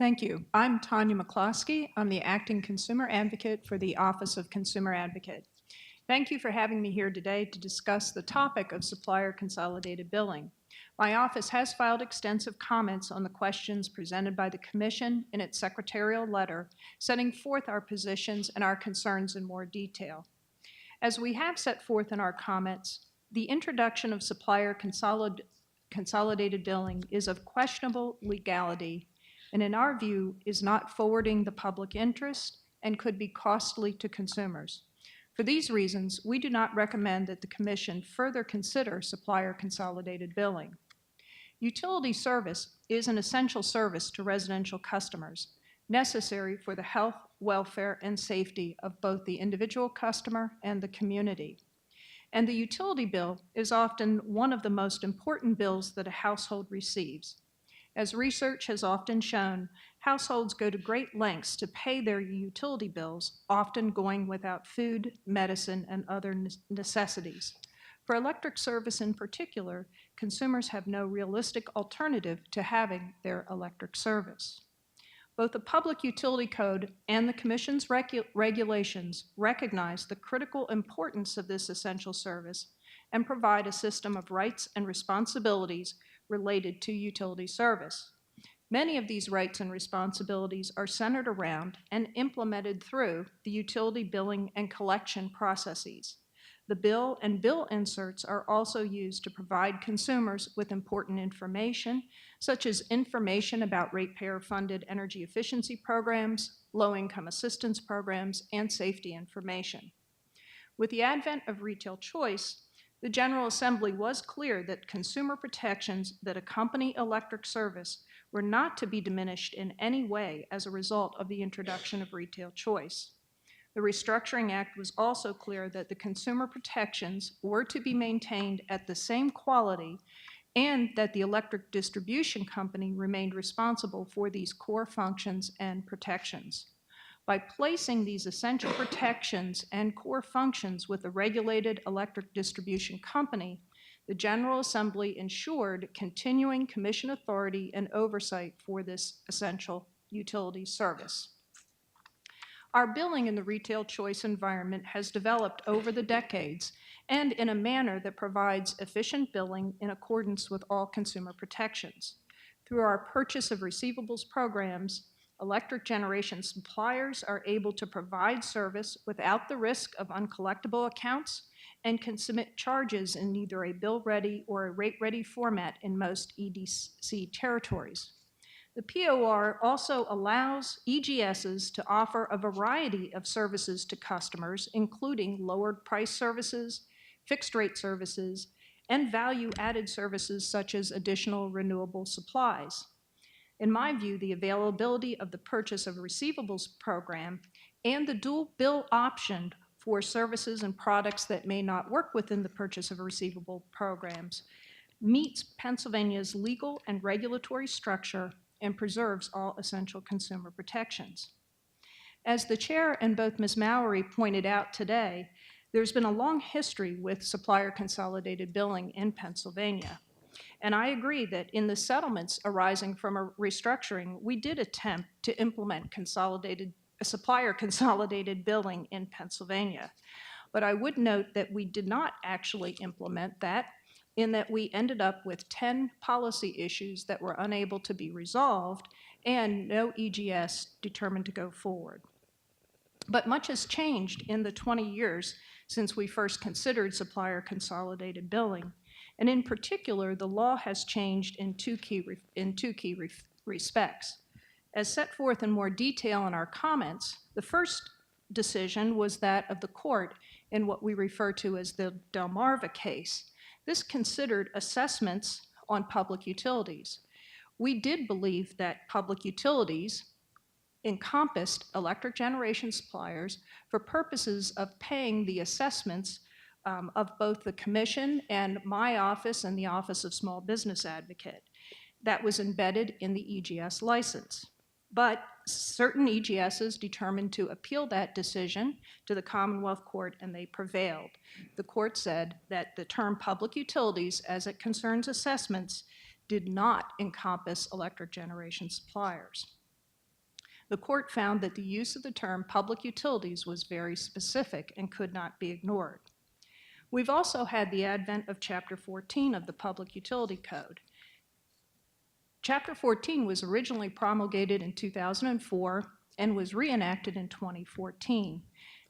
Thank you. I'm Tanya McCloskey. I'm the Acting Consumer Advocate for the Office of Consumer Advocate. Thank you for having me here today to discuss the topic of supplier consolidated billing. My office has filed extensive comments on the questions presented by the Commission in its secretarial letter, setting forth our positions and our concerns in more detail. As we have set forth in our comments, the introduction of supplier consolidated billing is of questionable legality and in our view is not forwarding the public interest and could be costly to consumers. For these reasons, we do not recommend that the Commission further consider supplier consolidated billing. Utility service is an essential service to residential customers, necessary for the health, welfare, and safety of both the individual customer and the community. And the utility bill is often one of the most important bills that a household receives. As research has often shown, households go to great lengths to pay their utility bills, often going without food, medicine, and other necessities. For electric service in particular, consumers have no realistic alternative to having their electric service. Both the Public Utility Code and the Commission's regulations recognize the critical importance of this essential service and provide a system of rights and responsibilities related to utility service. Many of these rights and responsibilities are centered around and implemented through the utility billing and collection processes. The bill and bill inserts are also used to provide consumers with important information, such as information about ratepayer-funded energy efficiency programs, low-income assistance programs, and safety information. With the advent of retail choice, the General Assembly was clear that consumer protections that accompany electric service were not to be diminished in any way as a result of the introduction of retail choice. The Restructuring Act was also clear that the consumer protections were to be maintained at the same quality and that the electric distribution company remained responsible for these core functions and protections. By placing these essential protections and core functions with a regulated electric distribution company, the General Assembly ensured continuing Commission authority and oversight for this essential utility service. Our billing in the retail choice environment has developed over the decades and in a manner that provides efficient billing in accordance with all consumer protections. Through our purchase of receivables programs, electric generation suppliers are able to provide service without the risk of uncollectible accounts and can submit charges in either a bill-ready or a rate-ready format in most EDC territories. The POR also allows EGSs to offer a variety of services to customers, including lowered price services, fixed rate services, and value-added services such as additional renewable supplies. In my view, the availability of the purchase of a receivables program and the dual bill option for services and products that may not work within the purchase of a receivable programs meets Pennsylvania's legal and regulatory structure and preserves all essential consumer protections. As the chair and both Ms. Mallory pointed out today, there's been a long history with supplier consolidated billing in Pennsylvania. And I agree that in the settlements arising from a restructuring, we did attempt to implement supplier consolidated billing in Pennsylvania. But I would note that we did not actually implement that, in that we ended up with 10 policy issues that were unable to be resolved and no EGS determined to go forward. But much has changed in the 20 years since we first considered supplier consolidated billing. And in particular, the law has changed in two key respects. As set forth in more detail in our comments, the first decision was that of the court in what we refer to as the Delmarva case. This considered assessments on public utilities. We did believe that public utilities encompassed electric generation suppliers for purposes of paying the assessments of both the Commission and my office and the Office of Small Business Advocate. That was embedded in the EGS license. But certain EGSs determined to appeal that decision to the Commonwealth Court, and they prevailed. The court said that the term public utilities, as it concerns assessments, did not encompass electric generation suppliers. The court found that the use of the term public utilities was very specific and could not be ignored. We've also had the advent of Chapter 14 of the Public Utility Code. Chapter 14 was originally promulgated in 2004 and was reenacted in 2014.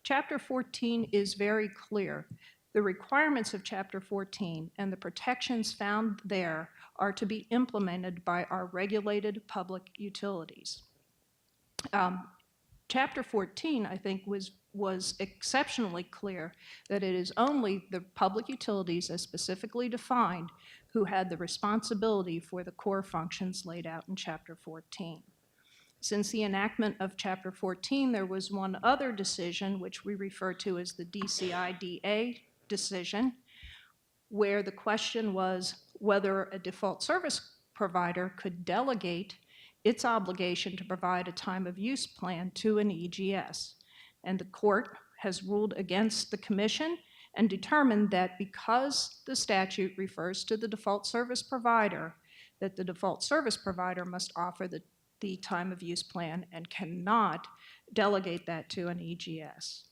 Chapter 14 is very clear. The requirements of Chapter 14 and the protections found there are to be implemented by our regulated public utilities. Chapter 14, I think, was exceptionally clear that it is only the public utilities as specifically defined who had the responsibility for the core functions laid out in Chapter 14. Since the enactment of Chapter 14, there was one other decision, which we refer to as the DCIDA decision, where the question was whether a default service provider could delegate its obligation to provide a time of use plan to an EGS. And the court has ruled against the commission and determined that because the statute refers to the default service provider, that the default service provider must offer the time of use plan and cannot delegate that to an EGS.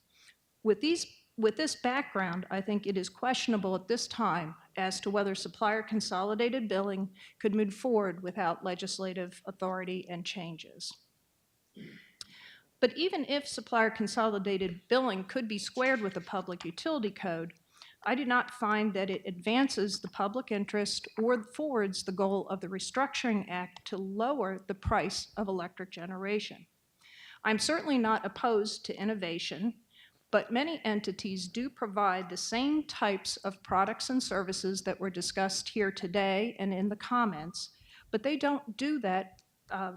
With this background, I think it is questionable at this time as to whether supplier consolidated billing could move forward without legislative authority and changes. But even if supplier consolidated billing could be squared with the Public Utility Code, I do not find that it advances the public interest or forwards the goal of the Restructuring Act to lower the price of electric generation. I'm certainly not opposed to innovation, but many entities do provide the same types of products and services that were discussed here today and in the comments, but they don't do that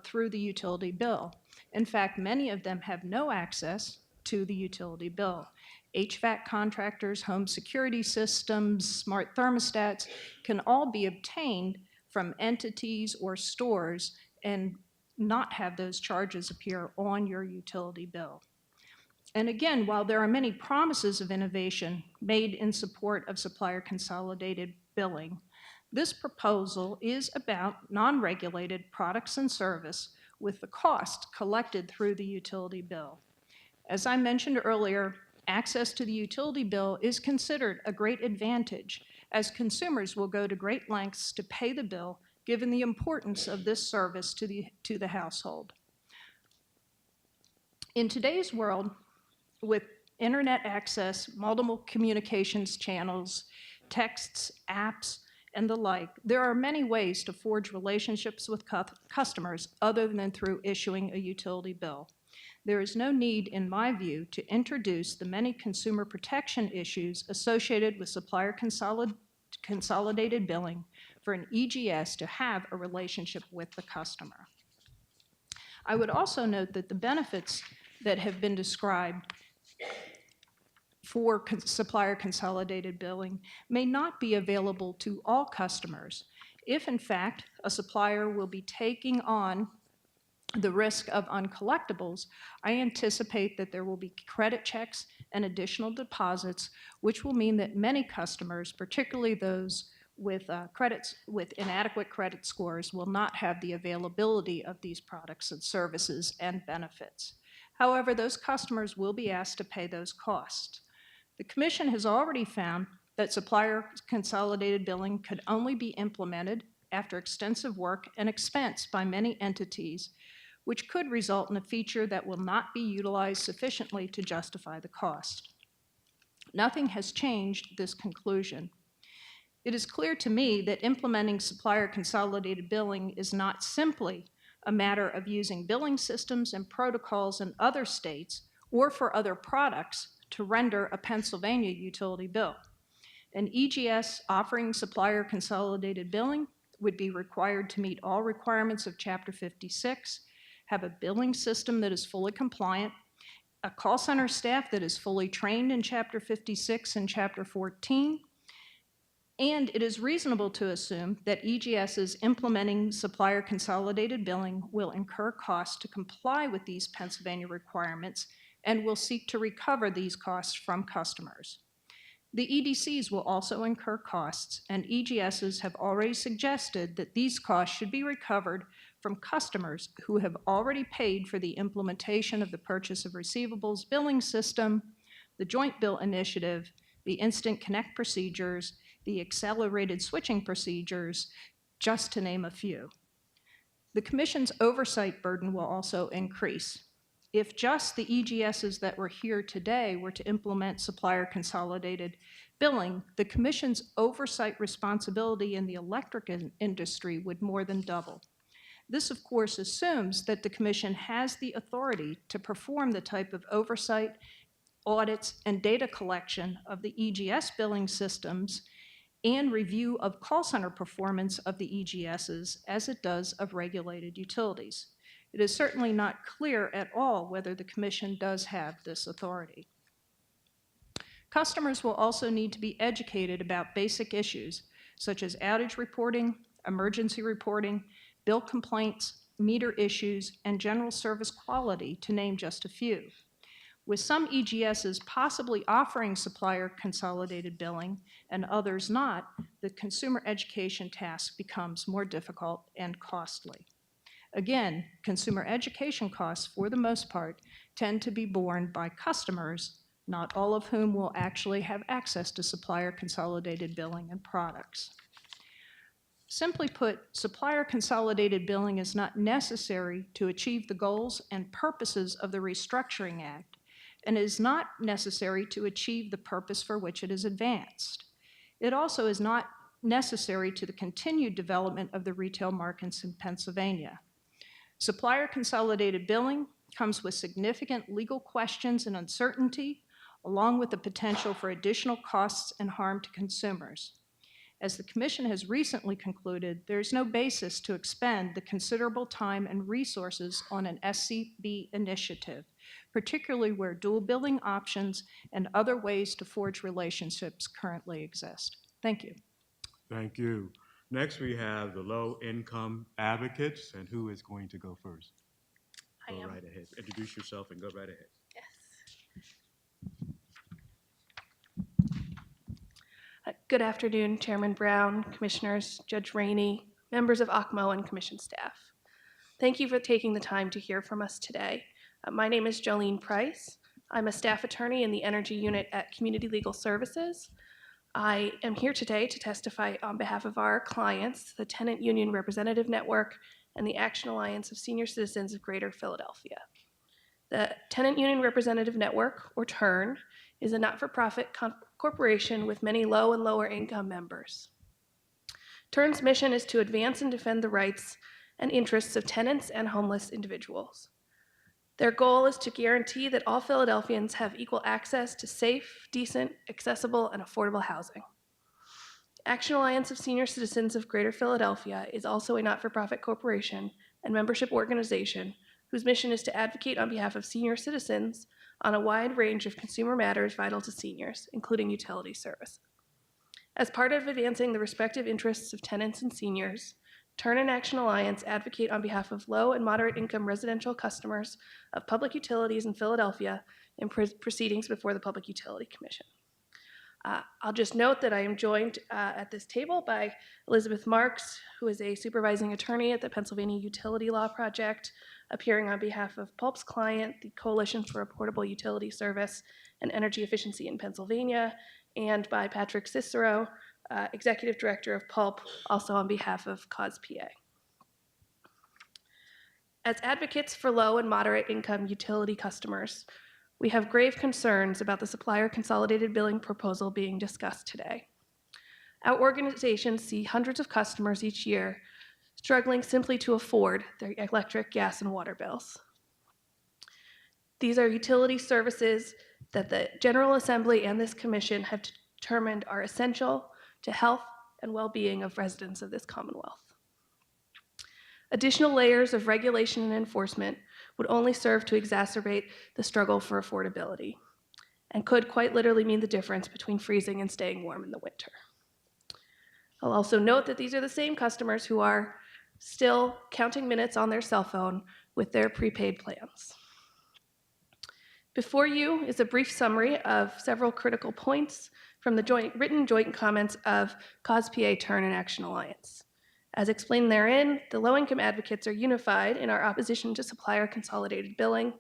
through the utility bill. In fact, many of them have no access to the utility bill. HVAC contractors, home security systems, smart thermostats can all be obtained from entities or stores and not have those charges appear on your utility bill. And again, while there are many promises of innovation made in support of supplier consolidated billing, this proposal is about non-regulated products and service with the cost collected through the utility bill. As I mentioned earlier, access to the utility bill is considered a great advantage, as consumers will go to great lengths to pay the bill given the importance of this service to the household. In today's world, with internet access, multiple communications channels, texts, apps, and the like, there are many ways to forge relationships with customers other than through issuing a utility bill. There is no need, in my view, to introduce the many consumer protection issues associated with supplier consolidated billing for an EGS to have a relationship with the customer. I would also note that the benefits that have been described for supplier consolidated billing may not be available to all customers. If, in fact, a supplier will be taking on the risk of uncollectibles, I anticipate that there will be credit checks and additional deposits, which will mean that many customers, particularly those with inadequate credit scores, will not have the availability of these products and services and benefits. However, those customers will be asked to pay those costs. The Commission has already found that supplier consolidated billing could only be implemented after extensive work and expense by many entities, which could result in a feature that will not be utilized sufficiently to justify the cost. Nothing has changed this conclusion. It is clear to me that implementing supplier consolidated billing is not simply a matter of using billing systems and protocols in other states or for other products to render a Pennsylvania utility bill. An EGS offering supplier consolidated billing would be required to meet all requirements of Chapter 56, have a billing system that is fully compliant, a call center staff that is fully trained in Chapter 56 and Chapter 14, and it is reasonable to assume that EGSs implementing supplier consolidated billing will incur costs to comply with these Pennsylvania requirements and will seek to recover these costs from customers. The EDCs will also incur costs, and EGSs have already suggested that these costs should be recovered from customers who have already paid for the implementation of the purchase of receivables billing system, the joint bill initiative, the instant connect procedures, the accelerated switching procedures, just to name a few. The Commission's oversight burden will also increase. If just the EGSs that were here today were to implement supplier consolidated billing, the Commission's oversight responsibility in the electric industry would more than double. This, of course, assumes that the Commission has the authority to perform the type of oversight, audits, and data collection of the EGS billing systems and review of call center performance of the EGSs as it does of regulated utilities. It is certainly not clear at all whether the Commission does have this authority. Customers will also need to be educated about basic issues such as outage reporting, emergency reporting, bill complaints, meter issues, and general service quality, to name just a few. With some EGSs possibly offering supplier consolidated billing and others not, the consumer education task becomes more difficult and costly. Again, consumer education costs, for the most part, tend to be borne by customers, not all of whom will actually have access to supplier consolidated billing and products. Simply put, supplier consolidated billing is not necessary to achieve the goals and purposes of the Restructuring Act, and is not necessary to achieve the purpose for which it is advanced. It also is not necessary to the continued development of the retail markets in Pennsylvania. Supplier consolidated billing comes with significant legal questions and uncertainty, along with the potential for additional costs and harm to consumers. As the Commission has recently concluded, there is no basis to expend the considerable time and resources on an SCB initiative, particularly where dual billing options and other ways to forge relationships currently exist. Thank you. Thank you. Next, we have the low-income advocates, and who is going to go first? I Go am. right ahead. Introduce yourself and go right ahead. Yes. Good afternoon, Chairman Brown, Commissioners, Judge Rainey, members of OCMO, and Commission staff. Thank you for taking the time to hear from us today. My name is Jolene Price. I'm a staff attorney in the Energy Unit at Community Legal Services. I am here today to testify on behalf of our clients, the Tenant Union Representative Network and the Action Alliance of Senior Citizens of Greater Philadelphia. The Tenant Union Representative Network, or TURN, is a not-for-profit corporation with many low and lower income members. TURN's mission is to advance and defend the rights and interests of tenants and homeless individuals. Their goal is to guarantee that all Philadelphians have equal access to safe, decent, accessible, and affordable housing. Action Alliance of Senior Citizens of Greater Philadelphia is also a not-for-profit corporation and membership organization whose mission is to advocate on behalf of senior citizens on a wide range of consumer matters vital to seniors, including utility service. As part of advancing the respective interests of tenants and seniors, TURN and Action Alliance advocate on behalf of low and moderate income residential customers of public utilities in Philadelphia in proceedings before the Public Utility Commission. I'll just note that I am joined at this table by Elizabeth Marks, who is a supervising attorney at the Pennsylvania Utility Law Project, appearing on behalf of PULP's client, the Coalition for Affordable Utility Service and Energy Efficiency in Pennsylvania, and by Patrick Cicero, Executive Director of PULP, also on behalf of Cause PA. As advocates for low and moderate income utility customers, we have grave concerns about the supplier consolidated billing proposal being discussed today. Our organizations see hundreds of customers each year struggling simply to afford their electric, gas, and water bills. These are utility services that the General Assembly and this Commission have determined are essential to health and well-being of residents of this Commonwealth. Additional layers of regulation and enforcement would only serve to exacerbate the struggle for affordability and could quite literally mean the difference between freezing and staying warm in the winter. I'll also note that these are the same customers who are still counting minutes on their cell phone with their prepaid plans. Before you is a brief summary of several critical points from the written joint comments of Cause PA, TURN, and Action Alliance. As explained therein, the low-income advocates are unified in our opposition to supplier consolidated billing,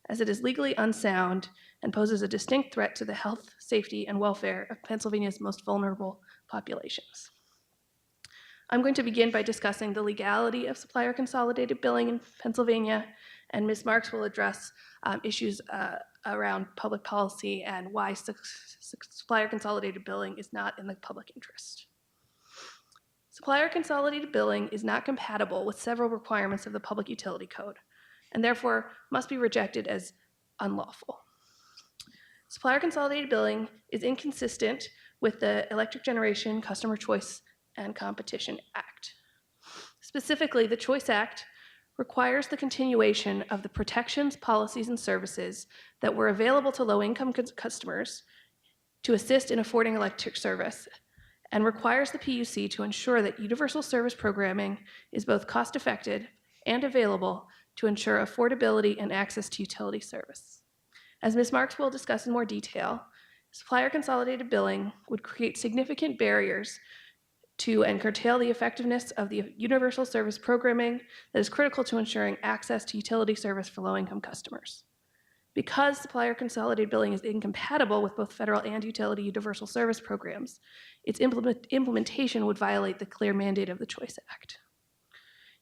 as it is legally unsound and poses a distinct threat to the health, safety, and welfare of Pennsylvania's most vulnerable populations. I'm going to begin by discussing the legality of supplier consolidated billing in Pennsylvania, and Ms. Marks will address issues around public policy and why supplier consolidated billing is not in the public interest. Supplier consolidated billing is not compatible with several requirements of the Public Utility Code, and therefore must be rejected as unlawful. Supplier consolidated billing is inconsistent with the Electric Generation Customer Choice and Competition Act. Specifically, the Choice Act requires the continuation of the protections, policies, and services that were available to low-income customers to assist in affording electric service, and requires the PUC to ensure that universal service programming is both cost-effective and available to ensure affordability and access to utility service. As Ms. Marks will discuss in more detail, supplier consolidated billing would create significant barriers to and curtail the effectiveness of the universal service programming that is critical to ensuring access to utility service for low-income customers. Because supplier consolidated billing is incompatible with both federal and utility universal service programs, its implementation would violate the clear mandate of the Choice Act.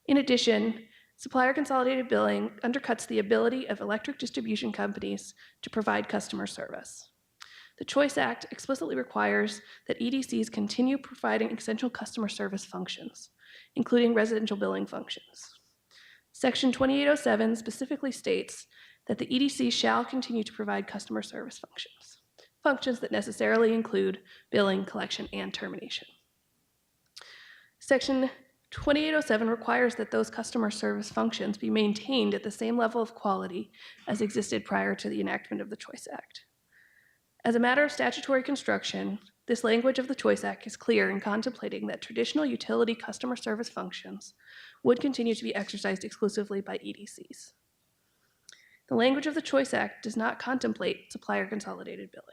In addition, supplier consolidated billing undercuts the ability of electric distribution companies to provide customer service. The Choice Act explicitly requires that EDCs continue providing essential customer service functions, including residential billing functions. Section 2807 specifically states that the EDC shall continue to provide customer service functions that necessarily include billing, collection, and termination. Section 2807 requires that those customer service functions be maintained at the same level of quality as existed prior to the enactment of the Choice Act. As a matter of statutory construction, this language of the Choice Act is clear in contemplating that traditional utility customer service functions would continue to be exercised exclusively by EDCs. The language of the Choice Act does not contemplate supplier consolidated billing.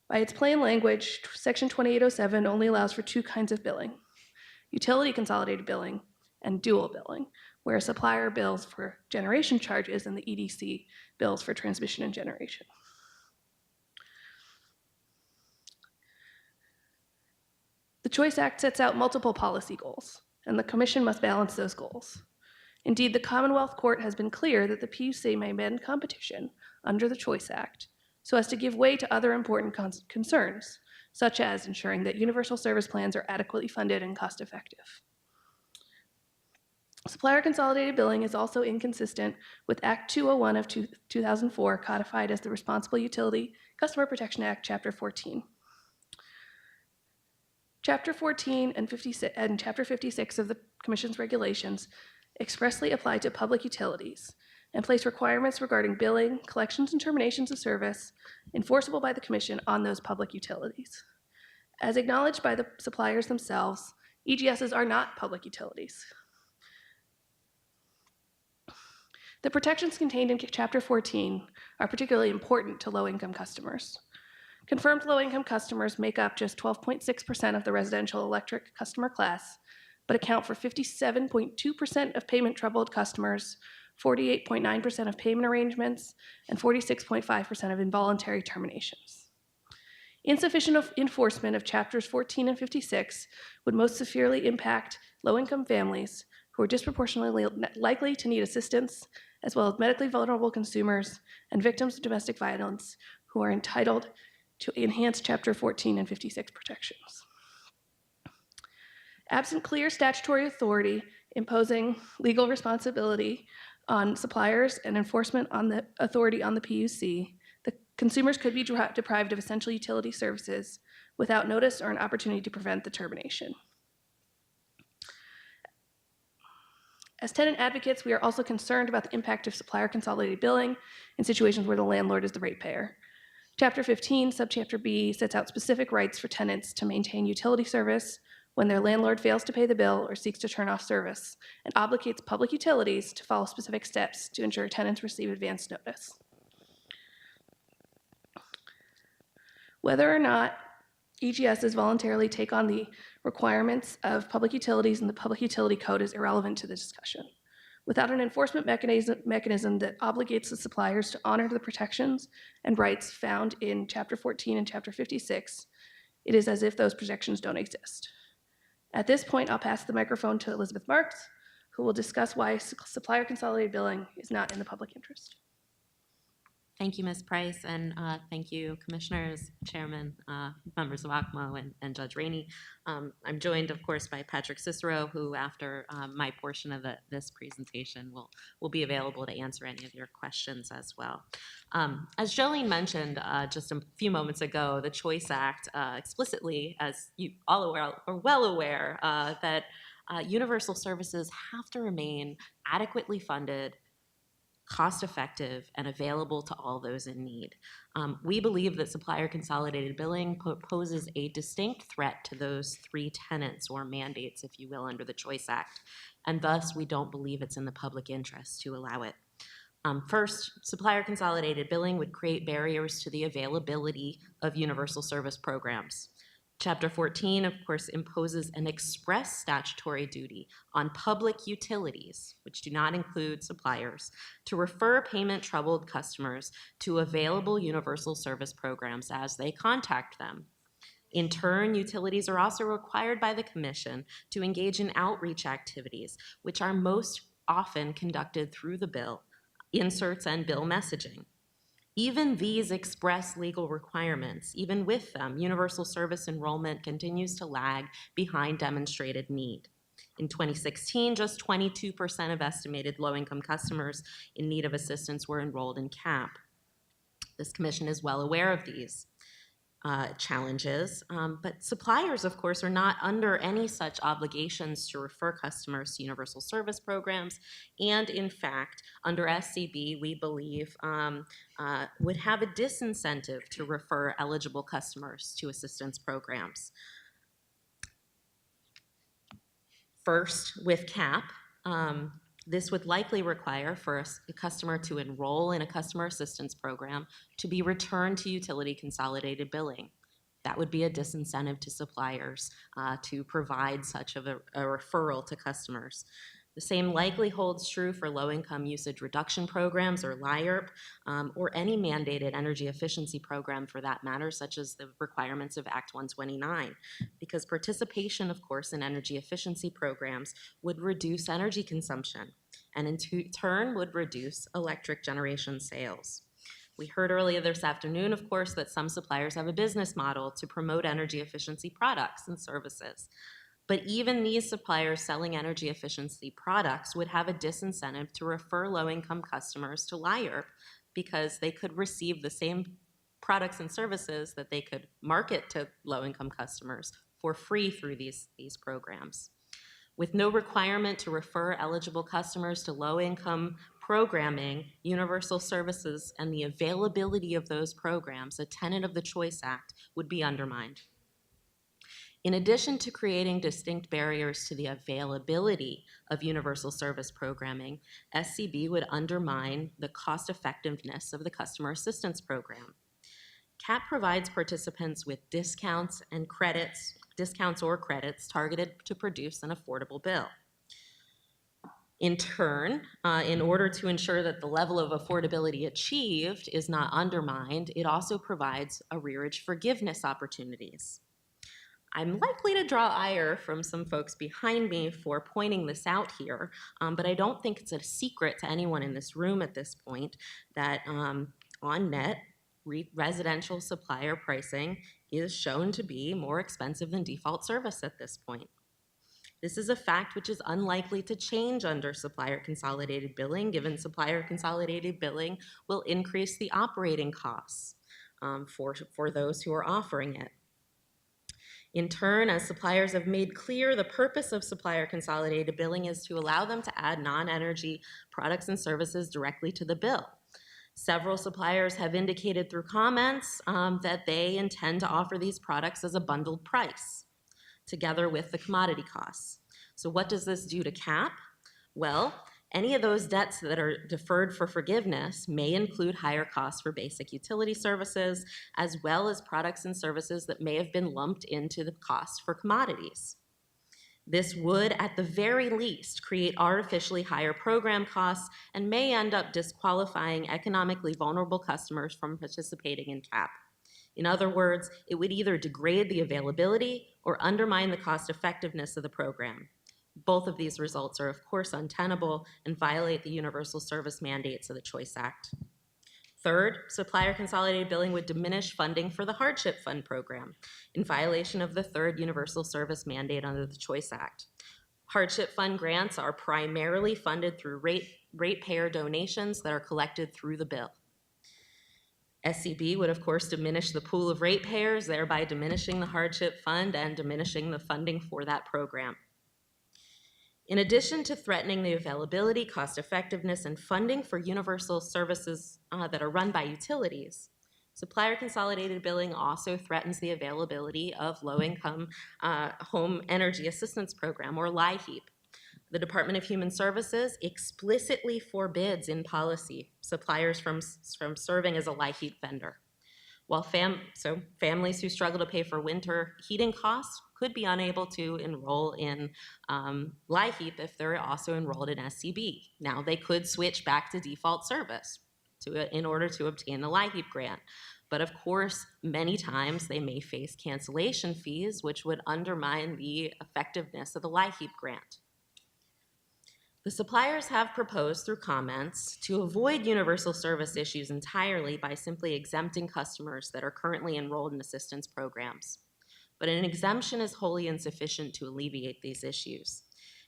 By its plain language, Section 2807 only allows for two kinds of billing: utility consolidated billing and dual billing, where a supplier bills for generation charges and the EDC bills for transmission and generation. The Choice Act sets out multiple policy goals, and the Commission must balance those goals. Indeed, the Commonwealth Court has been clear that the PUC may amend competition under the Choice Act so as to give way to other important concerns, such as ensuring that universal service plans are adequately funded and cost-effective. Supplier consolidated billing is also inconsistent with Act 201 of 2004, codified as the Responsible Utility Customer Protection Act, Chapter 14. Chapter 14 and Chapter 56 of the Commission's regulations expressly apply to public utilities and place requirements regarding billing, collections, and terminations of service enforceable by the Commission on those public utilities. As acknowledged by the suppliers themselves, EGSs are not public utilities. The protections contained in Chapter 14 are particularly important to low-income customers. Confirmed low-income customers make up just 12.6% of the residential electric customer class, but account for 57.2% of payment-troubled customers, 48.9% of payment arrangements, and 46.5% of involuntary terminations. Insufficient enforcement of Chapters 14 and 56 would most severely impact low-income families who are disproportionately likely to need assistance, as well as medically vulnerable consumers and victims of domestic violence who are entitled to enhance Chapter 14 and 56 protections. Absent clear statutory authority imposing legal responsibility on suppliers and enforcement on the authority on the PUC, the consumers could be deprived of essential utility services without notice or an opportunity to prevent the termination. As tenant advocates, we are also concerned about the impact of supplier consolidated billing in situations where the landlord is the ratepayer. Chapter 15, Subchapter B, sets out specific rights for tenants to maintain utility service when their landlord fails to pay the bill or seeks to turn off service, and obligates public utilities to follow specific steps to ensure tenants receive advance notice. Whether or not EGSs voluntarily take on the requirements of public utilities and the Public Utility Code is irrelevant to the discussion. Without an enforcement mechanism that obligates the suppliers to honor the protections and rights found in Chapter 14 and Chapter 56, it is as if those protections don't exist. At this point, I'll pass the microphone to Elizabeth Marks, who will discuss why supplier consolidated billing is not in the public interest. Thank you, Ms. Price, and thank you, Commissioners, Chairman, members of ACMO, and Judge Rainey. I'm joined, of course, by Patrick Cicero, who, after my portion of this presentation, will be available to answer any of your questions as well. As Jolene mentioned just a few moments ago, the Choice Act explicitly, as you all are well aware, that universal services have to remain adequately funded, cost-effective, and available to all those in need. We believe that supplier consolidated billing poses a distinct threat to those three tenets or mandates, if you will, under the Choice Act, and thus we don't believe it's in the public interest to allow it. First, supplier consolidated billing would create barriers to the availability of universal service programs. Chapter 14, of course, imposes an express statutory duty on public utilities, which do not include suppliers, to refer payment-troubled customers to available universal service programs as they contact them. In turn, utilities are also required by the Commission to engage in outreach activities, which are most often conducted through the bill, inserts, and bill messaging. Even these express legal requirements, even with them, universal service enrollment continues to lag behind demonstrated need. In 2016, just 22% of estimated low-income customers in need of assistance were enrolled in CAP. This commission is well aware of these challenges, but suppliers, of course, are not under any such obligations to refer customers to universal service programs, and in fact, under SCB, we believe would have a disincentive to refer eligible customers to assistance programs. First, with CAP, this would likely require for a customer to enroll in a customer assistance program to be returned to utility consolidated billing. That would be a disincentive to suppliers to provide such of a referral to customers. The same likely holds true for low-income usage reduction programs, or LIERP, or any mandated energy efficiency program for that matter, such as the requirements of Act 129, because participation, of course, in energy efficiency programs would reduce energy consumption, and in turn would reduce electric generation sales. We heard earlier this afternoon, of course, that some suppliers have a business model to promote energy efficiency products and services. But even these suppliers selling energy efficiency products would have a disincentive to refer low-income customers to LIERP because they could receive the same products and services that they could market to low-income customers for free through these programs. With no requirement to refer eligible customers to low-income programming, universal services, and the availability of those programs, a tenet of the Choice Act, would be undermined. In addition to creating distinct barriers to the availability of universal service programming, SCB would undermine the cost-effectiveness of the customer assistance program. CAP provides participants with discounts or credits targeted to produce an affordable bill. In turn, in order to ensure that the level of affordability achieved is not undermined, it also provides arrearage forgiveness opportunities. I'm likely to draw ire from some folks behind me for pointing this out here, but I don't think it's a secret to anyone in this room at this point that on net, residential supplier pricing is shown to be more expensive than default service at this point. This is a fact which is unlikely to change under supplier consolidated billing, given supplier consolidated billing will increase the operating costs for those who are offering it. In turn, as suppliers have made clear, the purpose of supplier consolidated billing is to allow them to add non-energy products and services directly to the bill. Several suppliers have indicated through comments that they intend to offer these products as a bundled price, together with the commodity costs. So what does this do to CAP? Well, Any of those debts that are deferred for forgiveness may include higher costs for basic utility services, as well as products and services that may have been lumped into the cost for commodities. This would, at the very least, create artificially higher program costs and may end up disqualifying economically vulnerable customers from participating in CAP. In other words, it would either degrade the availability or undermine the cost effectiveness of the program. Both of these results are, of course, untenable and violate the universal service mandates of the Choice Act. Third, supplier consolidated billing would diminish funding for the hardship fund program in violation of the third universal service mandate under the Choice Act. Hardship fund grants are primarily funded through ratepayer donations that are collected through the bill. SCB would, of course, diminish the pool of ratepayers, thereby diminishing the hardship fund and diminishing the funding for that program. In addition to threatening the availability, cost effectiveness, and funding for universal services that are run by utilities, supplier consolidated billing also threatens the availability of low-income home energy assistance program, or LIHEAP. The Department of Human Services explicitly forbids in policy suppliers from serving as a LIHEAP vendor. While families who struggle to pay for winter heating costs could be unable to enroll in LIHEAP if they're also enrolled in SCB. Now they could switch back to default service in order to obtain the LIHEAP grant. But of course, many times they may face cancellation fees, which would undermine the effectiveness of the LIHEAP grant. The suppliers have proposed through comments to avoid universal service issues entirely by simply exempting customers that are currently enrolled in assistance programs. But an exemption is wholly insufficient to alleviate these issues.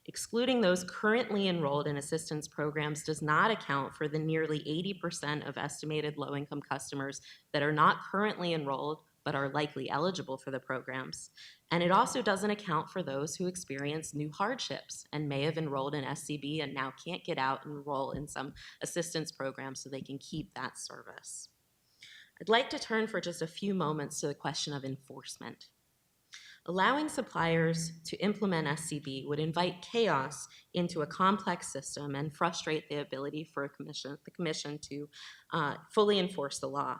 Excluding those currently enrolled in assistance programs does not account for the nearly 80% of estimated low-income customers that are not currently enrolled but are likely eligible for the programs. And it also doesn't account for those who experience new hardships and may have enrolled in SCB and now can't get out and enroll in some assistance program so they can keep that service. I'd like to turn for just a few moments to the question of enforcement. Allowing suppliers to implement SCB would invite chaos into a complex system and frustrate the ability for the commission to fully enforce the law.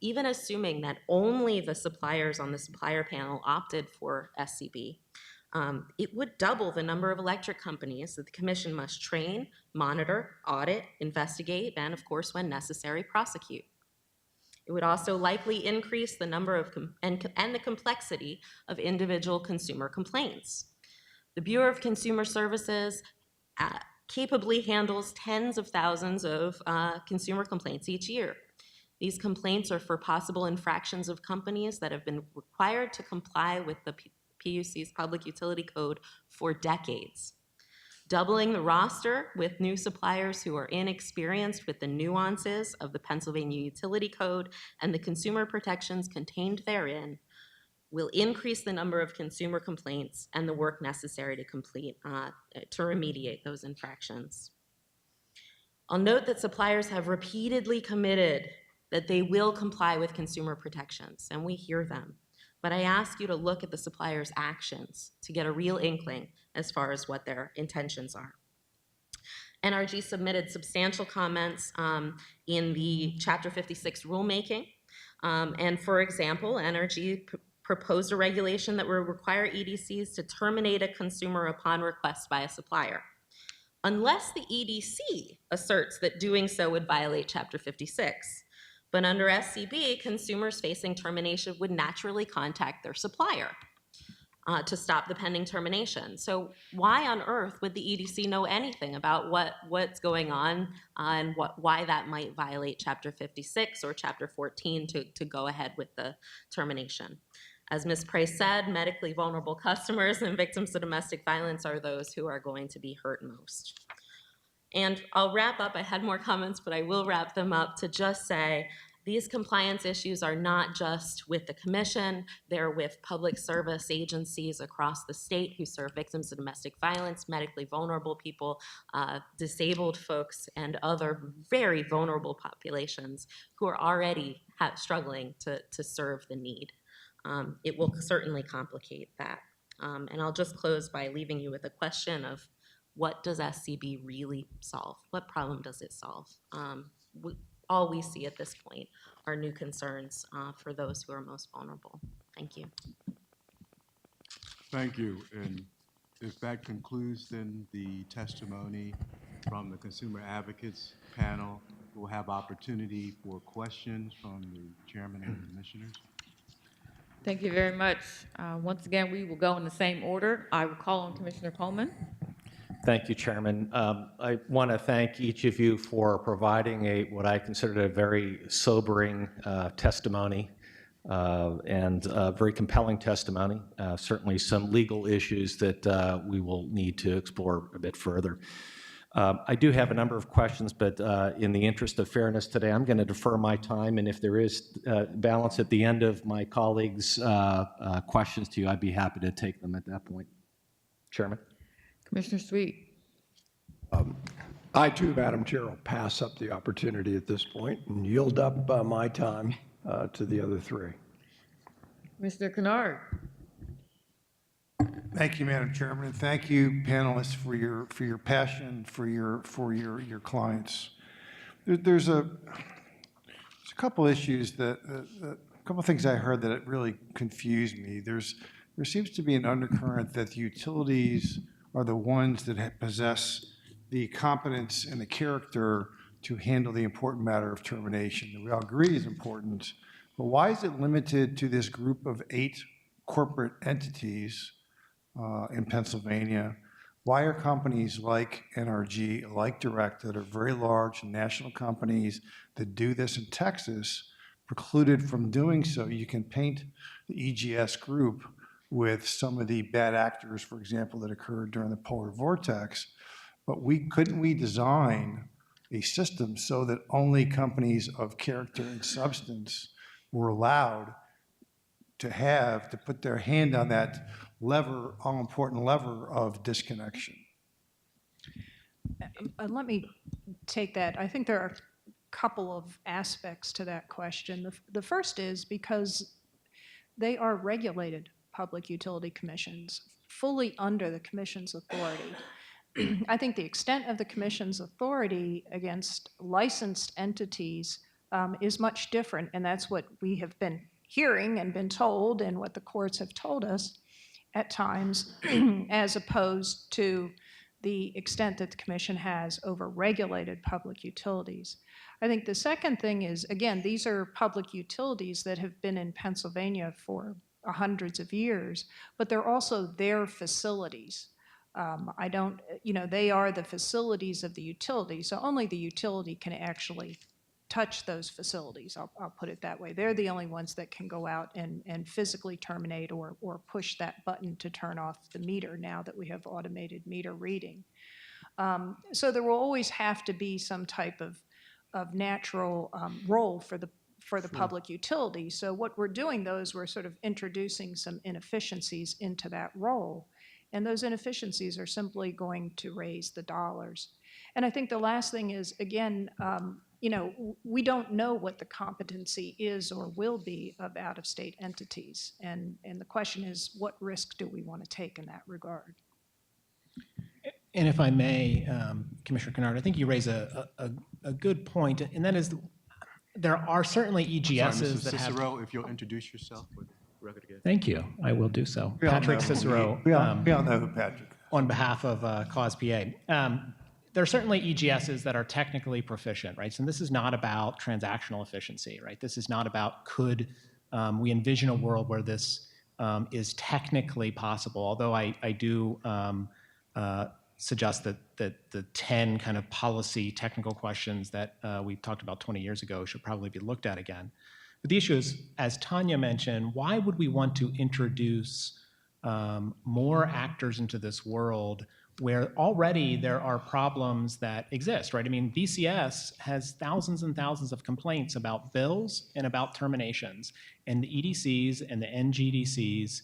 Even assuming that only the suppliers on the supplier panel opted for SCB, it would double the number of electric companies that the commission must train, monitor, audit, investigate, and of course, when necessary, prosecute. It would also likely increase the number of and the complexity of individual consumer complaints. The Bureau of Consumer Services capably handles tens of thousands of consumer complaints each year. These complaints are for possible infractions of companies that have been required to comply with the PUC's Public Utility Code for decades. Doubling the roster with new suppliers who are inexperienced with the nuances of the Pennsylvania Utility Code and the consumer protections contained therein will increase the number of consumer complaints and the work necessary to remediate those infractions. I'll note that suppliers have repeatedly committed that they will comply with consumer protections, and we hear them. But I ask you to look at the supplier's actions to get a real inkling as far as what their intentions are. NRG submitted substantial comments in the Chapter 56 rulemaking. And for example, NRG proposed a regulation that would require EDCs to terminate a consumer upon request by a supplier, unless the EDC asserts that doing so would violate Chapter 56. But under SCB, consumers facing termination would naturally contact their supplier to stop the pending termination. So why on earth would the EDC know anything about what's going on and why that might violate Chapter 56 or Chapter 14 to go ahead with the termination? As Ms. Price said, medically vulnerable customers and victims of domestic violence are those who are going to be hurt most. And I'll wrap up. I had more comments, but I will wrap them up to just say these compliance issues are not just with the commission. They're with public service agencies across the state who serve victims of domestic violence, medically vulnerable people, disabled folks, and other very vulnerable populations who are already struggling to serve the need. It will certainly complicate that. And I'll just close by leaving you with a question of what does SCB really solve? What problem does it solve? All we see at this point are new concerns for those who are most vulnerable. Thank you. Thank you. And if that concludes then the testimony from the Consumer Advocates panel, we'll have opportunity for questions from the chairman and commissioners. Thank you very much. Once again, we will go in the same order. I will call on Commissioner Coleman. Thank you, Chairman. I want to thank each of you for providing what I considered a very sobering testimony and very compelling testimony. Certainly some legal issues that we will need to explore a bit further. I do have a number of questions, but in the interest of fairness today, I'm going to defer my time, and if there is balance at the end of my colleagues' questions to you, I'd be happy to take them at that point. Chairman? Commissioner Sweet. I too, Madam Chair, will pass up the opportunity at this point and yield up my time to the other three. Commissioner Kennard. Thank you, Madam Chairman, and thank you, panelists, for your passion for your clients. There's a couple issues a couple things I heard that it really confused me. There seems to be an undercurrent that the utilities are the ones that possess the competence and the character to handle the important matter of termination. We all agree is important, but why is it limited to this group of 8 corporate entities in Pennsylvania? Why are companies like NRG, like Direct, that are very large national companies that do this in Texas, precluded from doing so? You can paint the EGS group with some of the bad actors, for example, that occurred during the polar vortex, but couldn't we design a system so that only companies of character and substance were allowed to put their hand on that lever, all-important lever of disconnection? Let me take that. I think there are a couple of aspects to that question. The first is because they are regulated public utility commissions, fully under the commission's authority. I think the extent of the commission's authority against licensed entities is much different, and that's what we have been hearing and been told, and what the courts have told us at times, as opposed to the extent that the commission has over regulated public utilities. I think the second thing is, again, these are public utilities that have been in Pennsylvania for hundreds of years, but they're also their facilities. They are the facilities of the utility, so only the utility can actually touch those facilities. I'll put it that way. They're the only ones that can go out and physically terminate or push that button to turn off the meter now that we have automated meter reading. So there will always have to be some type of natural role for the public utility. So what we're doing, though, is we're sort of introducing some inefficiencies into that role. And those inefficiencies are simply going to raise the dollars. And I think the last thing is, again, we don't know what the competency is or will be of out-of-state entities. And the question is, what risk do we want to take in that regard? And if I may, Commissioner Kennard, I think you raise a good point, and that is there are certainly EGSs Sorry, Mr. that have... Cicero, if you'll introduce yourself with the record again. Thank you. I will do so. Patrick Cicero. We all know who Patrick. On behalf of Cause PA. There are certainly EGSs that are technically proficient, right? So this is not about transactional efficiency, right? This is not about could we envision a world where this is technically possible, although I do suggest that the 10 kind of policy technical questions that we talked about 20 years ago should probably be looked at again. But the issue is, as Tanya mentioned, why would we want to introduce more actors into this world where already there are problems that exist, right? I mean, BCS has thousands and thousands of complaints about bills and about terminations, and the EDCs and the NGDCs,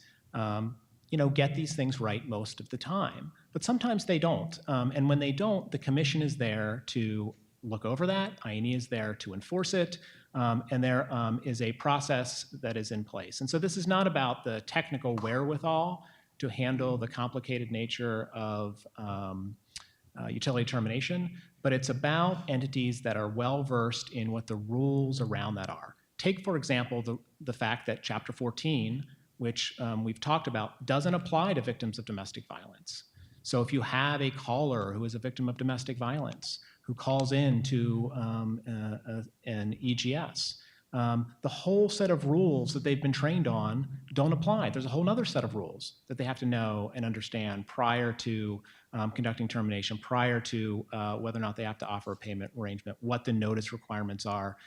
get these things right most of the time. But sometimes they don't, and when they don't, the commission is there to look over that, I&E is there to enforce it, and there is a process that is in place. And so this is not about the technical wherewithal to handle the complicated nature of utility termination, but it's about entities that are well-versed in what the rules around that are. Take, for example, the fact that Chapter 14, which we've talked about, doesn't apply to victims of domestic violence. So if you have a caller who is a victim of domestic violence, who calls in to an EGS, the whole set of rules that they've been trained on don't apply. There's a whole other set of rules that they have to know and understand prior to conducting termination, prior to whether or not they have to offer a payment arrangement, what the notice requirements are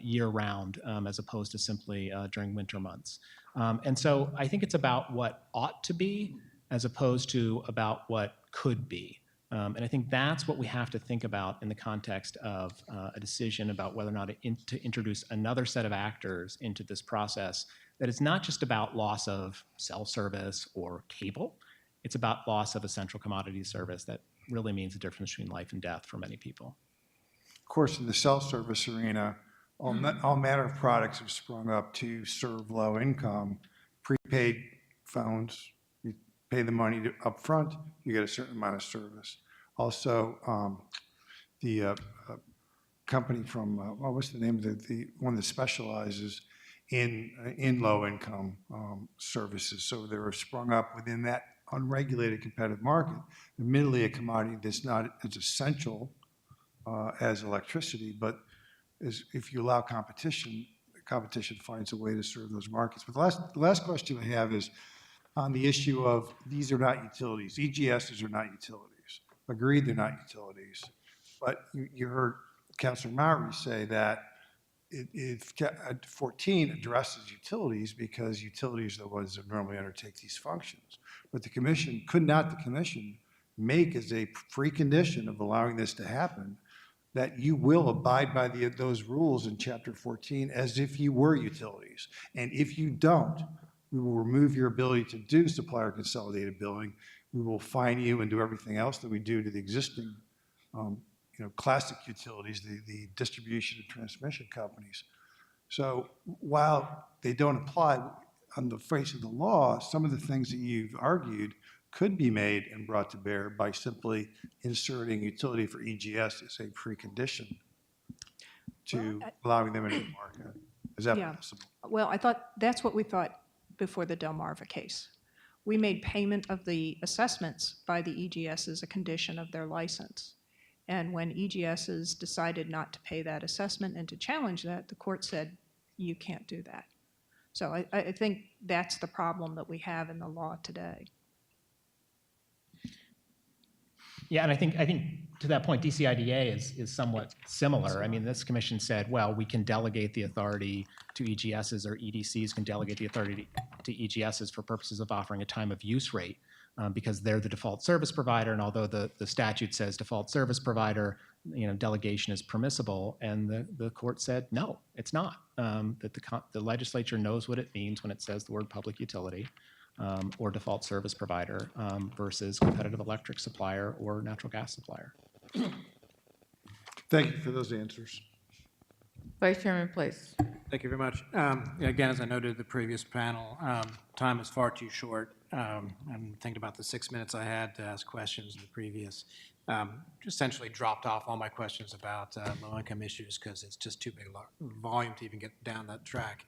year-round, as opposed to simply during winter months. And so I think it's about what ought to be as opposed to about what could be. And I think that's what we have to think about in the context of a decision about whether or not to introduce another set of actors into this process that is not just about loss of cell service or cable. It's about loss of essential commodity service that really means the difference between life and death for many people. Of course, in the cell service arena, all manner of products have sprung up to serve low income, prepaid phones. You pay the money up front, you get a certain amount of service. Also, the company from, what's the name of the one that specializes in low income services. So they were sprung up within that unregulated competitive market. Admittedly, a commodity that's not as essential as electricity, but if you allow competition, competition finds a way to serve those markets. But the last question I have is on the issue of these are not utilities. EGSs are not utilities. Agreed, they're not utilities. But you heard Councilor Mowry say that 14 addresses utilities because utilities are the ones that normally undertake these functions. But the commission, could not the commission make as a precondition of allowing this to happen that you will abide by those rules in Chapter 14 as if you were utilities. And if you don't, we will remove your ability to do supplier consolidated billing. We will fine you and do everything else that we do to the existing classic utilities, the distribution and transmission companies. So while they don't apply on the face of the law, some of the things that you've argued could be made and brought to bear by simply inserting utility for EGS as a precondition to allowing them into the market. Is that possible? Well, I thought that's what we thought before the Delmarva case. We made payment of the assessments by the EGSs a condition of their license. And when EGSs decided not to pay that assessment and to challenge that, the court said, you can't do that. So I think that's the problem that we have in the law today. Yeah, and I think to that point, DCIDA is somewhat similar. I mean, this commission said, well, we can delegate the authority to EGSs, or EDCs can delegate the authority to EGSs for purposes of offering a time of use rate because they're the default service provider. And although the statute says default service provider, delegation is permissible, and the court said, no, it's not. That the legislature knows what it means when it says the word public utility. Or default service provider versus competitive electric supplier or natural gas supplier. Thank you for those answers. Vice Chairman Place. Thank you very much. Again, as I noted in the previous panel, time is far too short. I'm thinking about the 6 minutes I had to ask questions in the previous. Essentially dropped off all my questions about low-income issues because it's just too big a volume to even get down that track.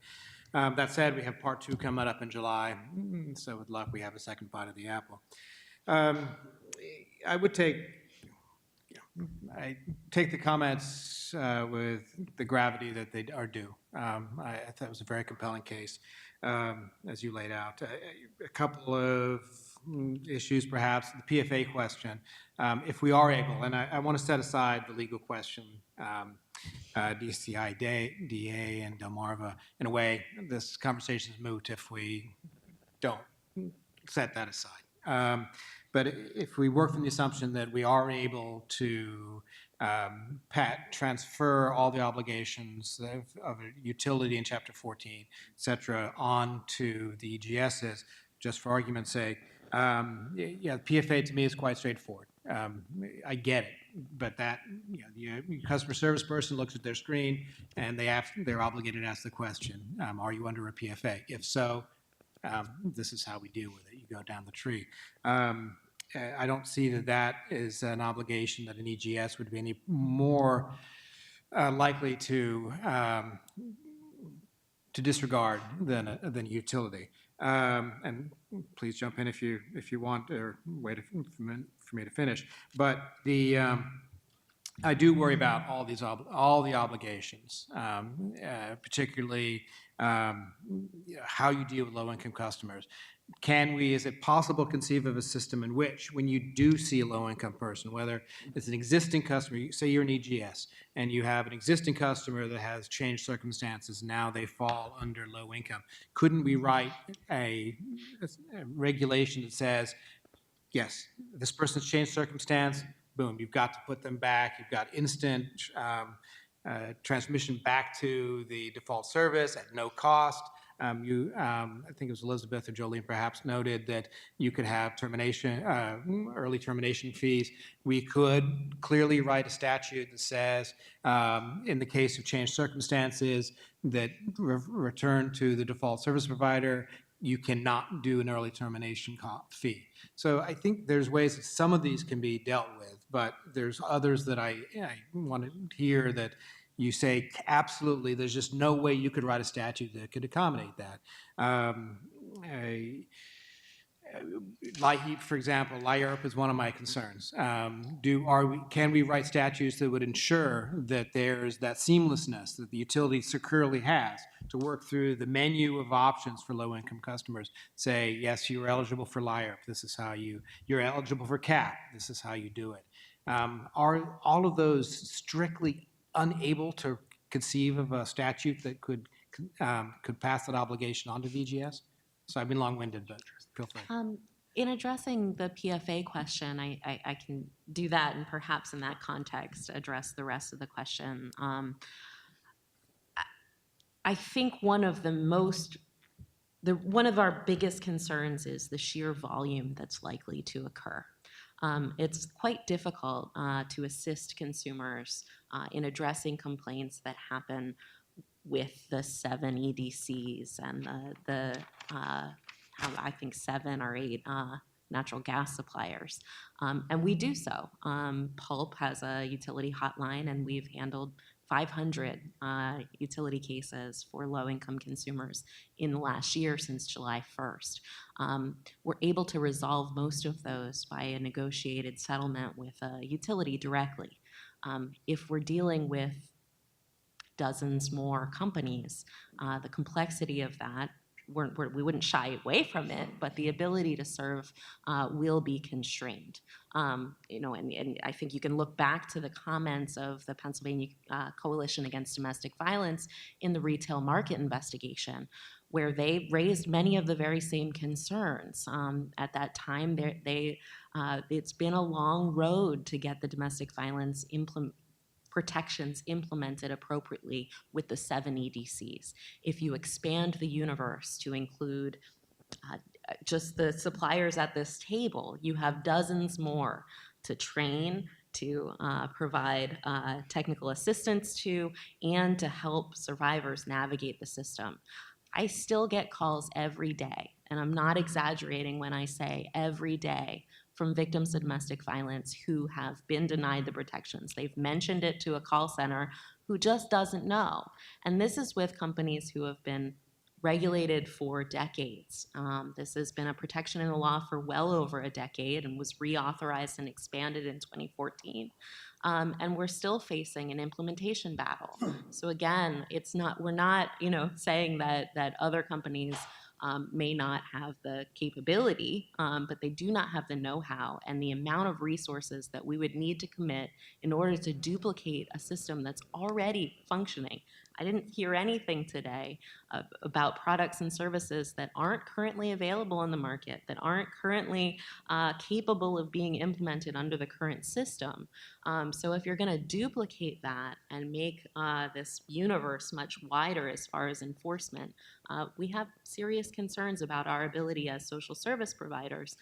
That said, we have part 2 coming up in July, so with luck, we have a second bite of the apple. I would take the comments with the gravity that they are due. I thought it was a very compelling case, as you laid out. A couple of issues, perhaps. The PFA question, if we are able, and I want to set aside the legal question, DCI, and Delmarva. In a way, this conversation is moot if we don't set that aside. But if we work from the assumption that we are able to transfer all the obligations of a utility in Chapter 14, et cetera, onto the EGSs, just for argument's sake, yeah, PFA to me is quite straightforward. I get it, but that customer service person looks at their screen and they're obligated to ask the question: are you under a PFA? If so, this is how we deal with it. You go down the tree. I don't see that that is an obligation that an EGS would be any more likely to disregard than a utility. And please jump in if you want, or wait for me to finish. But I do worry about all the obligations, particularly how you deal with low-income customers. Is it possible to conceive of a system in which, when you do see a low-income person, whether it's an existing customer, say you're an EGS, and you have an existing customer that has changed circumstances, now they fall under low income, couldn't we write a regulation that says, yes, this person's changed circumstance, boom, you've got to put them back, you've got instant transmission back to the default service at no cost. I think it was Elizabeth or Jolene perhaps noted that you could have early termination fees. We could clearly write a statute that says, in the case of changed circumstances, that return to the default service provider, you cannot do an early termination fee. So I think there's ways that some of these can be dealt with, but there's others that I want to hear that you say, absolutely, there's just no way you could write a statute that could accommodate that. For example, LIERP is one of my concerns. Can we write statutes that would ensure that there's that seamlessness that the utility securely has to work through the menu of options for low-income customers? Say, yes, you're eligible for LIERP. This is how you're eligible for CAP. This is how you do it. Are all of those strictly unable to conceive of a statute that could pass that obligation on to VGS? So I've been long-winded, but feel free. In addressing the PFA question, I can do that, and perhaps in that context address the rest of the question. I think one of our biggest concerns is the sheer volume that's likely to occur. It's quite difficult to assist consumers in addressing complaints that happen with the 7 EDCs and the I think 7 or 8 natural gas suppliers. And we do so. Pulp has a utility hotline, and we've handled 500 utility cases for low-income consumers in the last year since July 1st. We're able to resolve most of those by a negotiated settlement with a utility directly. If we're dealing with dozens more companies, the complexity of that, we wouldn't shy away from it, but the ability to serve will be constrained. And I think you can look back to the comments of the Pennsylvania Coalition Against Domestic Violence in the retail market investigation, where they raised many of the very same concerns. At that time, it's been a long road to get the domestic violence protections implemented appropriately with the 7 EDCs. If you expand the universe to include just the suppliers at this table, you have dozens more to train, to provide technical assistance to, and to help survivors navigate the system. I still get calls every day, and I'm not exaggerating when I say every day, from victims of domestic violence who have been denied the protections. They've mentioned it to a call center who just doesn't know. And this is with companies who have been regulated for decades. This has been a protection in the law for well over a decade and was reauthorized and expanded in 2014. And we're still facing an implementation battle. So again, we're not saying that other companies may not have the capability, but they do not have the know-how and the amount of resources that we would need to commit in order to duplicate a system that's already functioning. I didn't hear anything today about products and services that aren't currently available in the market, that aren't currently capable of being implemented under the current system. So if you're going to duplicate that and make this universe much wider as far as enforcement, we have serious concerns about our ability as social service providers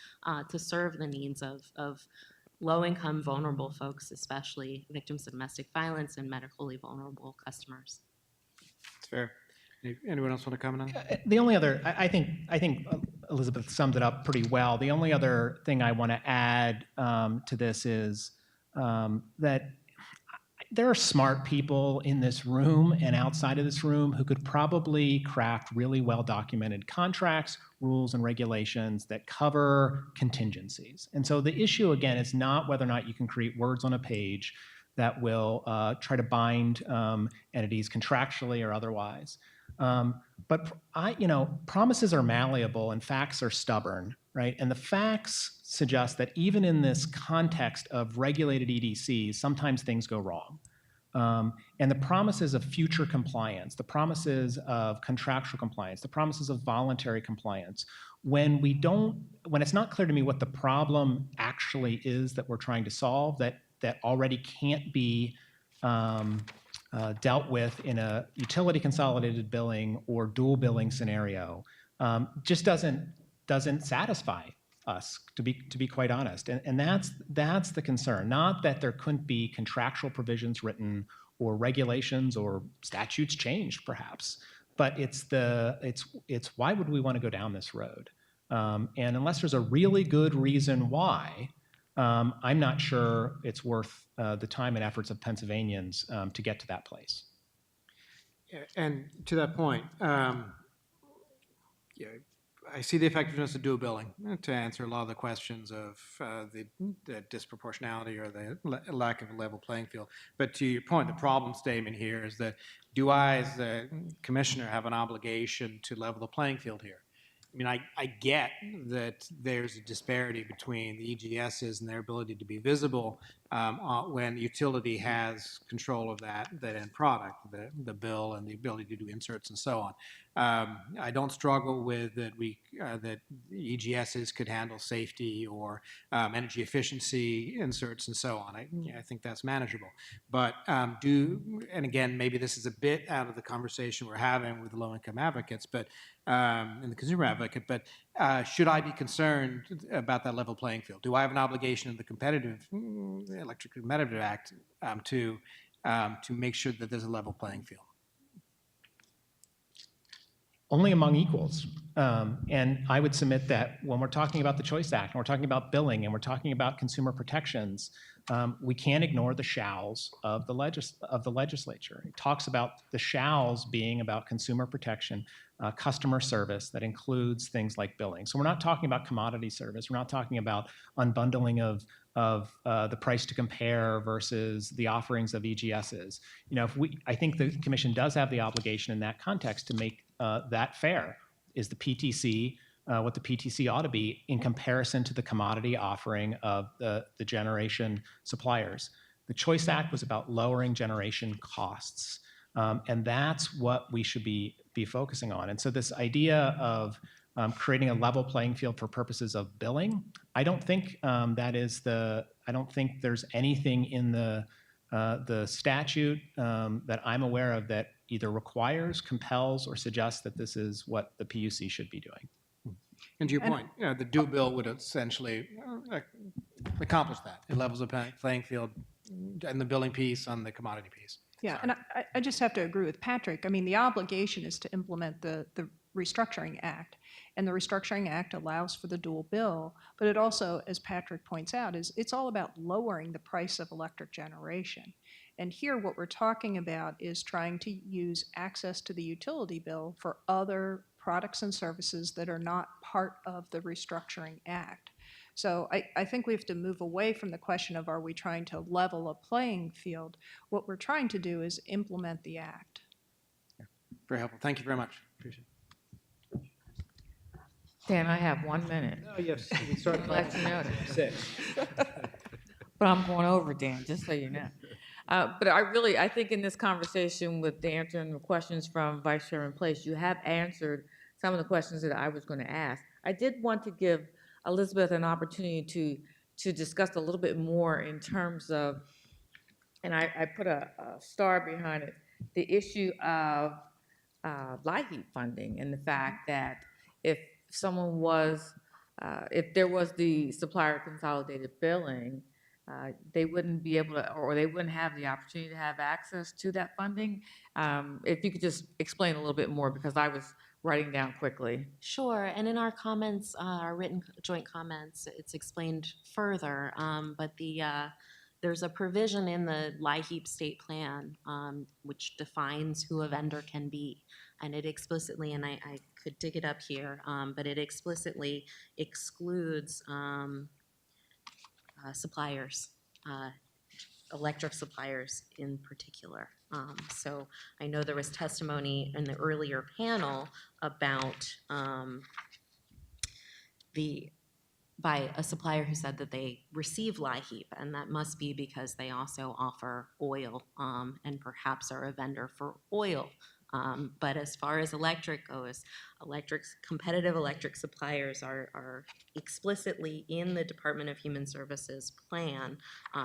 to serve the needs of low-income, vulnerable folks, especially victims of domestic violence and medically vulnerable customers. That's fair. Anyone else want to comment on that? The only other, I think Elizabeth summed it up pretty well. The only other thing I want to add to this is that there are smart people in this room and outside of this room who could probably craft really well-documented contracts, rules, and regulations that cover contingencies. And so the issue, again, is not whether or not you can create words on a page that will try to bind entities contractually or otherwise. But promises are malleable and facts are stubborn, right? And the facts suggest that even in this context of regulated EDCs, sometimes things go wrong. And the promises of future compliance, the promises of contractual compliance, the promises of voluntary compliance, when it's not clear to me what the problem actually is that we're trying to solve, that already can't be dealt with in a utility consolidated billing or dual billing scenario, just doesn't satisfy us, to be quite honest. And that's the concern. Not that there couldn't be contractual provisions written or regulations or statutes changed, perhaps, but it's why would we want to go down this road? And unless there's a really good reason why, I'm not sure it's worth the time and efforts of Pennsylvanians to get to that place. And to that point, I see the effectiveness of dual billing to answer a lot of the questions of the disproportionality or the lack of a level playing field. But to your point, the problem statement here is that do I, as the commissioner, have an obligation to level the playing field here? I mean, I get that there's a disparity between the EGSs and their ability to be visible when the utility has control of that end product, the bill and the ability to do inserts and so on. I don't struggle with that that EGSs could handle safety or energy efficiency inserts and so on. I think that's manageable. But and again, maybe this is a bit out of the conversation we're having with the low-income advocates, but and the consumer advocate, but should I be concerned about that level playing field? Do I have an obligation in the Electric Competitive Act to make sure that there's a level playing field? Only among equals. And I would submit that when we're talking about the Choice Act, and we're talking about billing, and we're talking about consumer protections, we can't ignore the shalls of the legislature. It talks about the shalls being about consumer protection, customer service that includes things like billing. So we're not talking about commodity service. We're not talking about unbundling of the price to compare versus the offerings of EGSs. I think the commission does have the obligation in that context to make that fair. Is the PTC what the PTC ought to be in comparison to the commodity offering of the generation suppliers? The Choice Act was about lowering generation costs, and that's what we should be focusing on. And so this idea of creating a level playing field for purposes of billing, I don't think I don't think there's anything in the statute that I'm aware of that either requires, compels, or suggests that this is what the PUC should be doing. And to your point, the dual bill would essentially accomplish that. It levels the playing field and the billing piece on the commodity piece. Yeah, and I just have to agree with Patrick. I mean, the obligation is to implement the Restructuring Act, and the Restructuring Act allows for the dual bill, but it also, as Patrick points out, it's all about lowering the price of electric generation. And here what we're talking about is trying to use access to the utility bill for other products and services that are not part of the Restructuring Act. So I think we have to move away from the question of, are we trying to level a playing field? What we're trying to do is implement the act. Very helpful. Thank you very much. Appreciate it. Dan, I have 1 minute. Oh, yes, we started Let you know that. 6. But I'm going over, Dan, just so you know. But I think in this conversation with answering the questions from Vice Chairman Place, you have answered some of the questions that I was going to ask. I did want to give Elizabeth an opportunity to discuss a little bit more in terms of, and I put a star behind it, the issue of LIHEAP funding and the fact that if someone was, if there was the supplier consolidated billing, they wouldn't be able to, or they wouldn't have the opportunity to have access to that funding. If you could just explain a little bit more, because I was writing down quickly. Sure, and in our comments, our written joint comments, it's explained further, but there's a provision in the LIHEAP state plan which defines who a vendor can be. And it explicitly, and I could dig it up here, but it explicitly excludes suppliers, electric suppliers in particular. So I know there was testimony in the earlier panel about by a supplier who said that they receive LIHEAP, and that must be because they also offer oil and perhaps are a vendor for oil. But as far as electric goes, competitive electric suppliers are explicitly in the Department of Human Services plan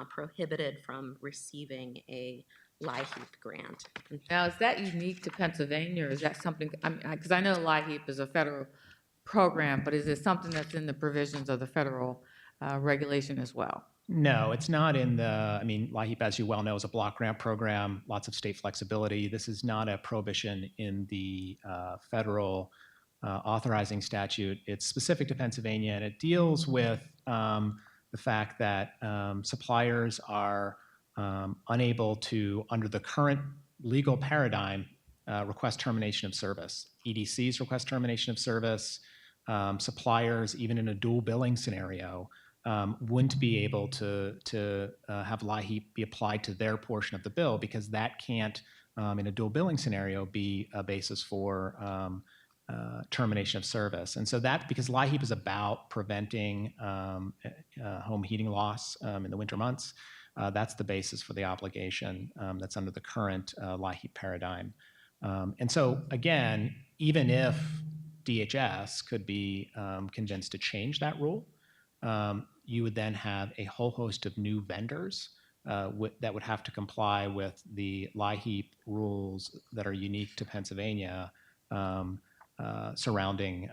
prohibited from receiving a LIHEAP grant. Now, is that unique to Pennsylvania, or is that something, because I know LIHEAP is a federal program, but is it something that's in the provisions of the federal regulation as well? No, it's not in the, I mean, LIHEAP, as you well know, is a block grant program, lots of state flexibility. This is not a prohibition in the federal authorizing statute. It's specific to Pennsylvania, and it deals with the fact that suppliers are unable to, under the current legal paradigm, request termination of service. EDCs request termination of service. Suppliers, even in a dual billing scenario, wouldn't be able to have LIHEAP be applied to their portion of the bill, because that can't, in a dual billing scenario, be a basis for termination of service. And so that, because LIHEAP is about preventing home heating loss in the winter months, that's the basis for the obligation that's under the current LIHEAP paradigm. And so again, even if DHS could be convinced to change that rule, you would then have a whole host of new vendors that would have to comply with the LIHEAP rules that are unique to Pennsylvania surrounding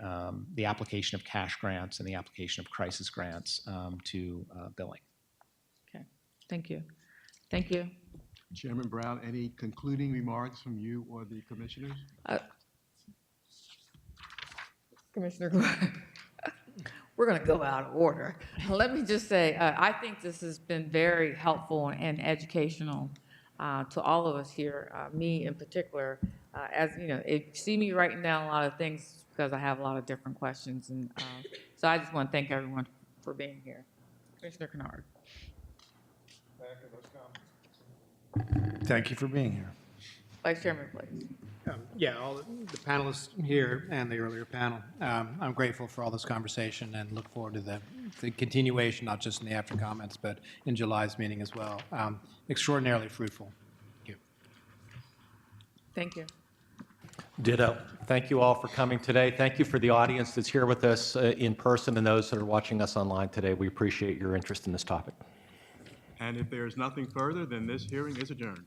the application of cash grants and the application of crisis grants to billing. Okay, thank you. Thank you. Chairman Brown, any concluding remarks from you or the commissioners? Commissioner Gordon. We're going to go out of order. Let me just say, I think this has been very helpful and educational to all of us here, me in particular. As you know, you see me writing down a lot of things because I have a lot of different questions, and so I just want to thank everyone for being here. Commissioner Kennard. Thank you for being here. Vice Chairman, please. Yeah, all the panelists here and the earlier panel, I'm grateful for all this conversation and look forward to the continuation, not just in the after comments, but in July's meeting as well. Extraordinarily fruitful. Thank you. Thank you. Ditto. Thank you all for coming today. Thank you for the audience that's here with us in person and those that are watching us online today. We appreciate your interest in this topic. And if there is nothing further, then this hearing is adjourned.